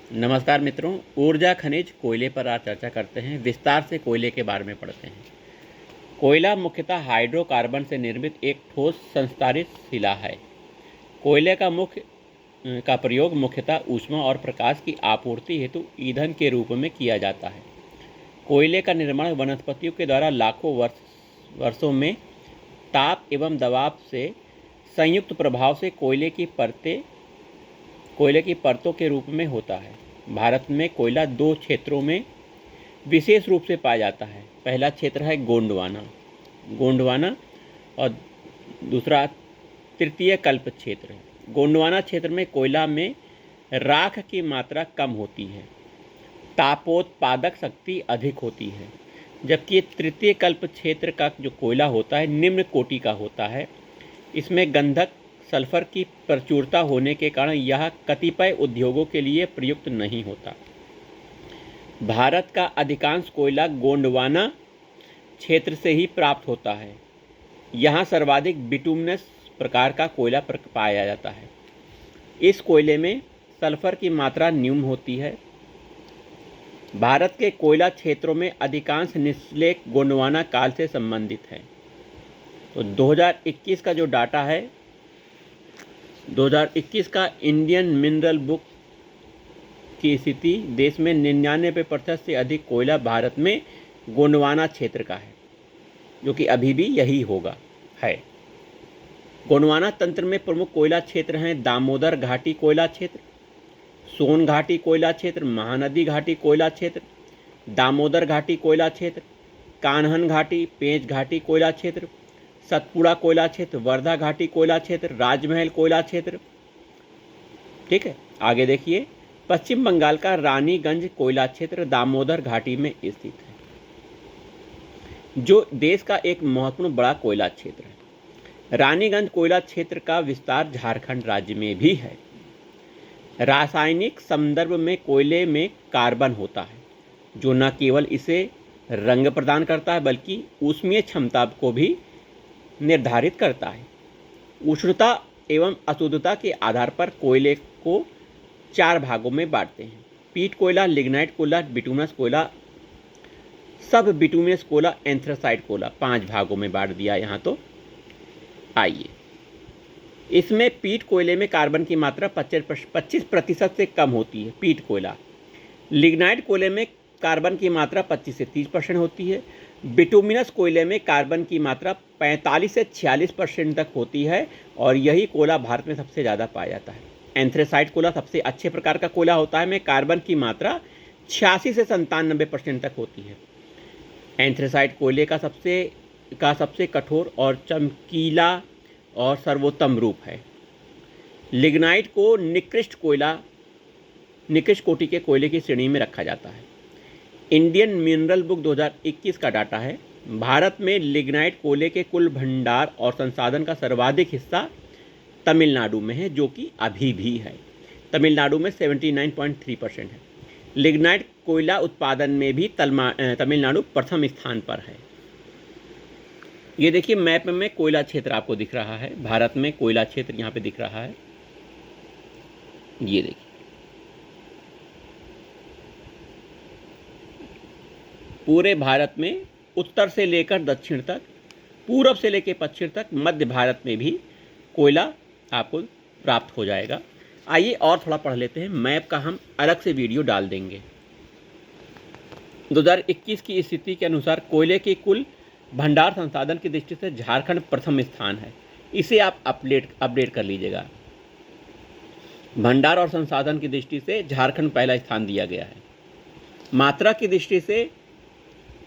नमस्कार मित्रों, ऊर्जा खनिज कोयले पर आज चर्चा करते हैं। विस्तार से कोयले के बारे में पढ़ते हैं। कोयला मुख्यतः हाइड्रोकार्बन से निर्मित एक ठोस संस्कारित शिला है। कोयले का प्रयोग मुख्यतः ऊष्मा और प्रकाश की आपूर्ति हेतु ईंधन के रूप में किया जाता है। कोयले का निर्माण वनस्पतियों के द्वारा लाखों वर्षों में ताप एवं दबाव से संयुक्त प्रभाव से कोयले की परतों के रूप में होता है। भारत में कोयला दो क्षेत्रों में विशेष रूप से पाया जाता है। पहला क्षेत्र है गोंडवाना और दूसरा तृतीय कल्प क्षेत्र है। गोंडवाना क्षेत्र में कोयला में राख की मात्रा कम होती है, तापोत्पादक शक्ति अधिक होती है, जबकि तृतीय कल्प क्षेत्र का जो कोयला होता है निम्न कोटि का होता है। इसमें गंधक सल्फर की प्रचुरता होने के कारण यह कतिपय उद्योगों के लिए प्रयुक्त नहीं होता। भारत का अधिकांश कोयला गोंडवाना क्षेत्र से ही प्राप्त होता है। यहाँ सर्वाधिक बिटुमिनस प्रकार का कोयला पाया जाता है। इस कोयले में सल्फर की मात्रा न्यून होती है। भारत के कोयला क्षेत्रों में अधिकांश निचले गोंडवाना काल से संबंधित है। तो 2021 का जो डाटा है, 2021 का इंडियन मिनरल बुक की स्थिति, देश में 99% से अधिक कोयला भारत में गोंडवाना क्षेत्र का है, जो कि अभी भी यही है। गोंडवाना तंत्र में प्रमुख कोयला क्षेत्र हैं दामोदर घाटी कोयला क्षेत्र, सोन घाटी कोयला क्षेत्र, महानदी घाटी कोयला क्षेत्र, दामोदर घाटी कोयला क्षेत्र, कान्हन घाटी, पेंच घाटी कोयला क्षेत्र, सतपुड़ा कोयला क्षेत्र, वर्धा घाटी कोयला क्षेत्र, राजमहल कोयला क्षेत्र। ठीक है, आगे देखिए, पश्चिम बंगाल का रानीगंज कोयला क्षेत्र दामोदर घाटी में स्थित है, जो देश का एक महत्वपूर्ण बड़ा कोयला क्षेत्र है। रानीगंज कोयला क्षेत्र का विस्तार झारखंड राज्य में भी है। रासायनिक संदर्भ में कोयले में कार्बन होता है, जो न केवल इसे रंग प्रदान करता है बल्कि ऊष्मीय क्षमता को भी निर्धारित करता है। उष्णता एवं अशुद्धता के आधार पर कोयले को 4 भागों में बांटते हैं: पीट कोयला, लिग्नाइट कोयला, बिटुमिनस कोयला, सब बिटुमिनस कोयला, एंथ्रासाइट कोयला। 5 भागों में बांट दिया यहाँ। तो आइए, इसमें पीट कोयले में कार्बन की मात्रा 25% से कम होती है। पीट कोयला। लिग्नाइट कोयले में कार्बन की मात्रा 25 से 30% होती है। बिटुमिनस कोयले में कार्बन की मात्रा 45 से 46% तक होती है, और यही कोयला भारत में सबसे ज़्यादा पाया जाता है। एंथ्रेसाइट कोयला सबसे अच्छे प्रकार का कोयला होता है, में कार्बन की मात्रा 86 से 97% तक होती है। एंथ्रेसाइट कोयले का सबसे कठोर और चमकीला और सर्वोत्तम रूप है। लिग्नाइट को निकृष्ट कोटि के कोयले की श्रेणी में रखा जाता है। इंडियन मिनरल बुक 2021 का डाटा है। भारत में लिग्नाइट कोयले के कुल भंडार और संसाधन का सर्वाधिक हिस्सा तमिलनाडु में है, जो कि अभी भी है। तमिलनाडु में 79.3% है। लिग्नाइट कोयला उत्पादन में भी तमिलनाडु प्रथम स्थान पर है। ये देखिए, मैप में कोयला क्षेत्र आपको दिख रहा है। भारत में कोयला क्षेत्र यहाँ पे दिख रहा है। ये देखिए, पूरे भारत में उत्तर से लेकर दक्षिण तक, पूरब से लेकर पश्चिम तक, मध्य भारत में भी कोयला आपको प्राप्त हो जाएगा। आइए और थोड़ा पढ़ लेते हैं। मैप का हम अलग से वीडियो डाल देंगे। 2021 की स्थिति के अनुसार कोयले के कुल भंडार संसाधन की दृष्टि से झारखंड प्रथम स्थान है। इसे आप अपडेट कर लीजिएगा। भंडार और संसाधन की दृष्टि से झारखंड पहला स्थान दिया गया है। मात्रा की दृष्टि से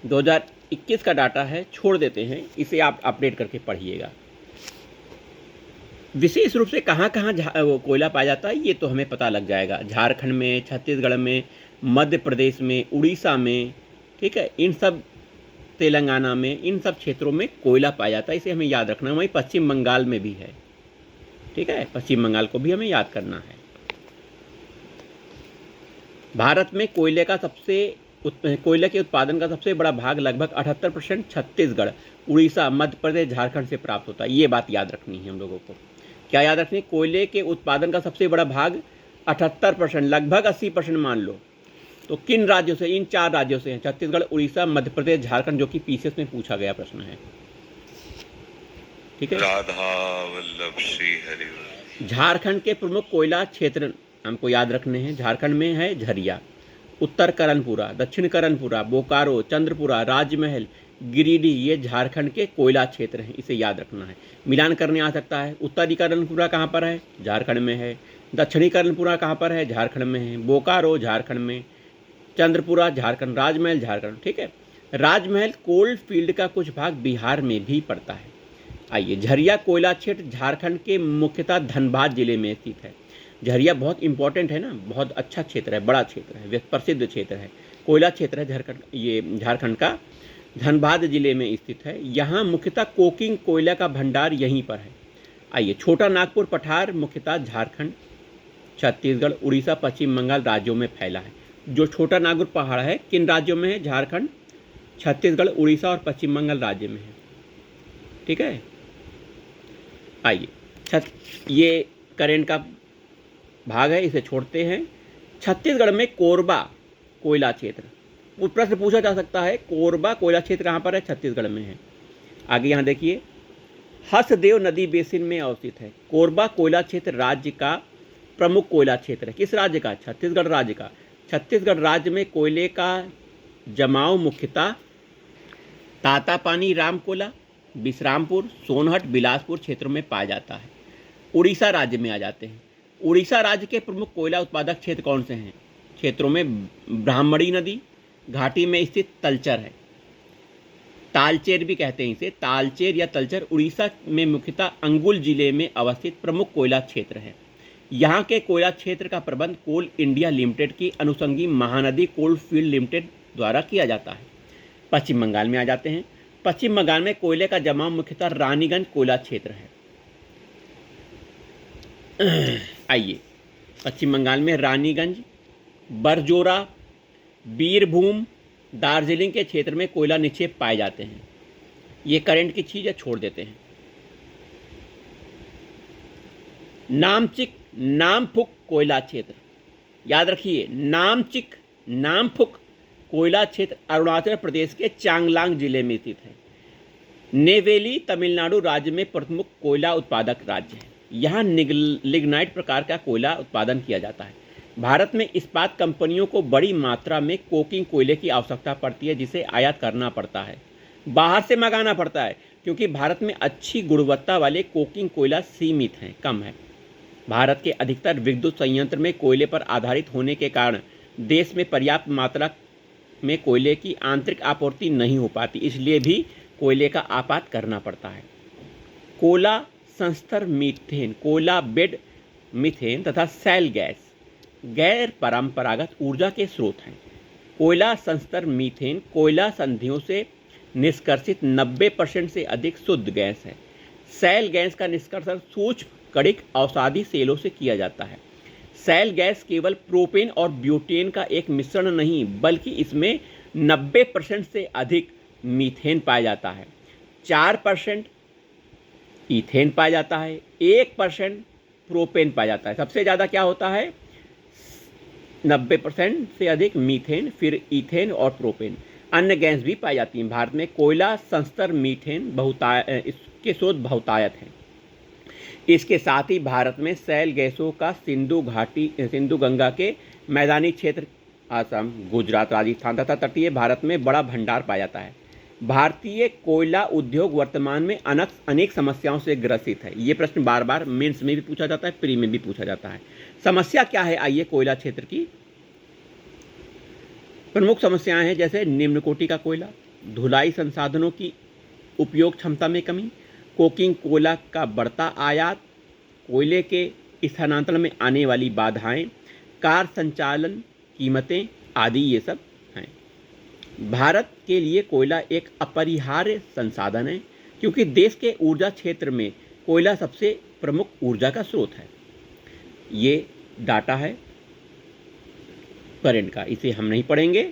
2021 का डाटा है, छोड़ देते हैं, इसे आप अपडेट करके पढ़िएगा। विशेष रूप से कहाँ कहाँ कोयला पाया जाता है ये तो हमें पता लग जाएगा। झारखंड में, छत्तीसगढ़ में, मध्य प्रदेश में, उड़ीसा में, ठीक है, इन सब, तेलंगाना में, इन सब क्षेत्रों में कोयला पाया जाता है। इसे हमें याद रखना है। वहीं पश्चिम बंगाल में भी है। ठीक है, पश्चिम बंगाल को भी हमें याद करना है। भारत में कोयले के उत्पादन का सबसे बड़ा भाग, लगभग 78%, छत्तीसगढ़, उड़ीसा, मध्य प्रदेश, झारखंड से प्राप्त होता है। ये बात याद रखनी है हम लोगों को। क्या याद रखनी है? कोयले के उत्पादन का सबसे बड़ा भाग 78%, लगभग 80% मान लो। तो किन राज्यों से? इन 4 राज्यों से हैं, छत्तीसगढ़, उड़ीसा, मध्य प्रदेश, झारखंड, जो कि पीसीएस में पूछा गया प्रश्न है। ठीक है। राधा वल्लभ श्री हरि। झारखंड के प्रमुख कोयला क्षेत्र हमको याद रखने हैं। झारखंड में है झरिया, उत्तर करनपुरा, दक्षिण करनपुरा, बोकारो, चंद्रपुरा, राजमहल, गिरिडीह, ये झारखंड के कोयला क्षेत्र हैं, इसे याद रखना है। मिलान करने आ सकता है। उत्तरी करनपुरा कहाँ पर है? झारखंड में है। दक्षिणी करनपुरा कहाँ पर है? झारखंड में है। बोकारो झारखंड में, चंद्रपुरा झारखंड, राजमहल झारखंड। ठीक है। राजमहल कोल फील्ड का कुछ भाग बिहार में भी पड़ता है। आइए, झरिया कोयला क्षेत्र झारखंड के मुख्यतः धनबाद जिले में स्थित है। झरिया बहुत इंपॉर्टेंट है ना, बहुत अच्छा क्षेत्र है, बड़ा क्षेत्र है, प्रसिद्ध क्षेत्र है, कोयला क्षेत्र है झारखंड, ये झारखंड का धनबाद जिले में स्थित है। यहाँ मुख्यतः कोकिंग कोयला का भंडार यहीं पर है। आइए, छोटा नागपुर पठार मुख्यतः झारखंड, छत्तीसगढ़, उड़ीसा, पश्चिम बंगाल राज्यों में फैला है। जो छोटा नागपुर पहाड़ है किन राज्यों में है? झारखंड, छत्तीसगढ़, उड़ीसा और पश्चिम बंगाल राज्य में है। ठीक है। आइए, ये करेंट का भाग है, इसे छोड़ते हैं। छत्तीसगढ़ में कोरबा कोयला क्षेत्र, प्रश्न पूछा जा सकता है, कोरबा कोयला क्षेत्र कहाँ पर है? छत्तीसगढ़ में है। आगे यहाँ देखिए, हसदेव नदी बेसिन में अवस्थित है। कोरबा कोयला क्षेत्र राज्य का प्रमुख कोयला क्षेत्र है। किस राज्य का? छत्तीसगढ़ राज्य का। छत्तीसगढ़ राज्य में कोयले का जमाव मुख्यतः तातापानी, रामकोला, विश्रामपुर, सोनहट, बिलासपुर क्षेत्रों में पाया जाता है। उड़ीसा राज्य में आ जाते हैं। उड़ीसा राज्य के प्रमुख कोयला उत्पादक क्षेत्र कौन से हैं? क्षेत्रों में ब्राह्मणी नदी घाटी में स्थित तलचर है, तालचेर भी कहते हैं इसे, तालचेर या तलचर उड़ीसा में मुख्यतः अंगुल जिले में अवस्थित प्रमुख कोयला क्षेत्र है। यहाँ के कोयला क्षेत्र का प्रबंध कोल इंडिया लिमिटेड की अनुषंगी महानदी कोल फील्ड लिमिटेड द्वारा किया जाता है। पश्चिम बंगाल में आ जाते हैं। पश्चिम बंगाल में कोयले का जमाव मुख्यतः रानीगंज कोयला क्षेत्र है। आइए, पश्चिम बंगाल में रानीगंज, बरजोरा, बीरभूम, दार्जिलिंग के क्षेत्र में कोयला निक्षेप पाए जाते हैं। ये करंट की चीज़ है, छोड़ देते हैं। नामचिक नामफुक कोयला क्षेत्र, याद रखिए, नामचिक नामफुक कोयला क्षेत्र अरुणाचल प्रदेश के चांगलांग जिले में स्थित है। नेवेली तमिलनाडु राज्य में प्रमुख कोयला उत्पादक राज्य है। यहाँ लिग्नाइट प्रकार का कोयला उत्पादन किया जाता है। भारत में इस्पात कंपनियों को बड़ी मात्रा में कोकिंग कोयले की आवश्यकता पड़ती है, जिसे आयात करना पड़ता है, बाहर से मंगाना पड़ता है, क्योंकि भारत में अच्छी गुणवत्ता वाले कोकिंग कोयला सीमित हैं, कम है। भारत के अधिकतर विद्युत संयंत्र में कोयले पर आधारित होने के कारण देश में पर्याप्त मात्रा में कोयले की आंतरिक आपूर्ति नहीं हो पाती, इसलिए भी कोयले का आपात करना पड़ता है। कोयला संस्तर मीथेन, कोयला बेड मीथेन तथा सैल गैस गैर परंपरागत ऊर्जा के स्रोत हैं। कोयला संस्तर मीथेन कोयला संधियों से निष्कर्षित 90% से अधिक शुद्ध गैस है। सैल गैस का निष्कर्षण सूक्ष्म कणिक अवसादी सेलों से किया जाता है। सैल गैस केवल प्रोपेन और ब्यूटेन का एक मिश्रण नहीं, बल्कि इसमें 90% से अधिक मीथेन पाया जाता है, 4% ईथेन पाया जाता है, 1% प्रोपेन पाया जाता है। सबसे ज़्यादा क्या होता है? 90% से अधिक मीथेन, फिर ईथेन और प्रोपेन। अन्य गैस भी पाई जाती हैं। भारत में कोयला संस्तर मीथेन इसके स्रोत बहुतायत हैं। इसके साथ ही भारत में सैल गैसों का सिंधु गंगा के मैदानी क्षेत्र, असम, गुजरात, राजस्थान तथा तटीय भारत में बड़ा भंडार पाया जाता है। भारतीय कोयला उद्योग वर्तमान में अनेक समस्याओं से ग्रसित है। ये प्रश्न बार बार मेंस में भी पूछा जाता है, प्री में भी पूछा जाता है। समस्या क्या है? आइए, कोयला क्षेत्र की प्रमुख समस्याएं हैं, जैसे निम्न कोटि का कोयला, धुलाई संसाधनों की उपयोग क्षमता में कमी, कोकिंग कोयला का बढ़ता आयात, कोयले के स्थानांतरण में आने वाली बाधाएं, कार संचालन कीमतें आदि, ये सब हैं। भारत के लिए कोयला एक अपरिहार्य संसाधन है, क्योंकि देश के ऊर्जा क्षेत्र में कोयला सबसे प्रमुख ऊर्जा का स्रोत है। ये डाटा है करंट का, इसे हम नहीं पढ़ेंगे।